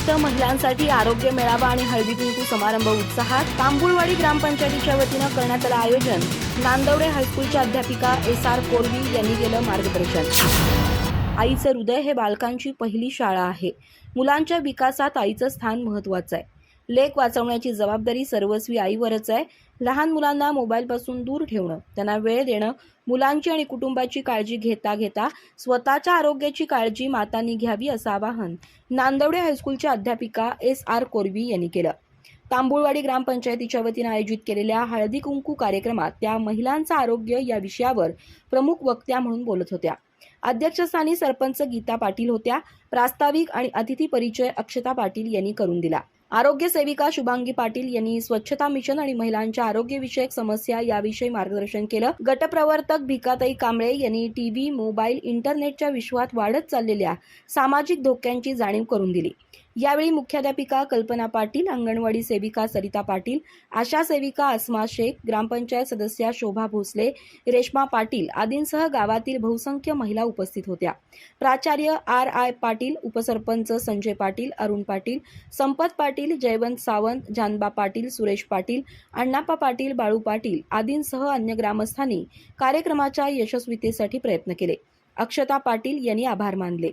ज्येष्ठ महिलांसाठी आरोग्य मेळावा आणि हळदी कुंकू समारंभ उत्साहात तांबुळवाडी ग्रामपंचायतीच्या वतीनं करण्यात आलं आयोजन। नांदवडे हायस्कूलच्या अध्यापिका एस.आर. कोरवी यांनी केलं मार्गदर्शन। आईचं हृदय हे बालकांची पहिली शाळा आहे। मुलांच्या विकासात आईचं स्थान महत्त्वाचं आहे। लेक वाचवण्याची जबाबदारी सर्वस्वी आईवरच आहे। लहान मुलांना मोबाईलपासून दूर ठेवणं, त्यांना वेळ देणं, मुलांची आणि कुटुंबाची काळजी घेता स्वतःच्या आरोग्याची काळजी मातांनी घ्यावी असं आवाहन नांदवडे हायस्कूलच्या अध्यापिका एस.आर. कोरवी यांनी केलं। तांबुळवाडी ग्रामपंचायतीच्या वतीनं आयोजित केलेल्या हळदी कुंकू कार्यक्रमात त्या महिलांचं आरोग्य या विषयावर प्रमुख वक्त्या म्हणून बोलत होत्या। अध्यक्षस्थानी सरपंच गीता पाटील होत्या। प्रास्ताविक आणि अतिथी परिचय अक्षता पाटील यांनी करून दिला। आरोग्य सेविका शुभांगी पाटील यांनी स्वच्छता मिशन आणि महिलांच्या आरोग्यविषयक समस्या याविषयी मार्गदर्शन केलं। गटप्रवर्तक भिकाताई कांबळे यांनी टीव्ही, मोबाईल, इंटरनेटच्या विश्वात वाढत चाललेल्या सामाजिक धोक्यांची जाणीव करून दिली। यावेळी मुख्याध्यापिका कल्पना पाटील, अंगणवाडी सेविका सरिता पाटील, आशा सेविका अस्मा शेख, ग्रामपंचायत सदस्या शोभा भोसले, रेश्मा पाटील आदींसह गावातील बहुसंख्य महिला उपस्थित होत्या। प्राचार्य आर.आय. पाटील, उपसरपंच संजय पाटील, अरुण पाटील, संपत पाटील, जयवंत सावंत, जानबा पाटील, सुरेश पाटील, अण्णाप्पा पाटील, बाळू पाटील आदींसह अन्य ग्रामस्थांनी कार्यक्रमाच्या यशस्वीतेसाठी प्रयत्न केले। अक्षता पाटील यांनी आभार मानले।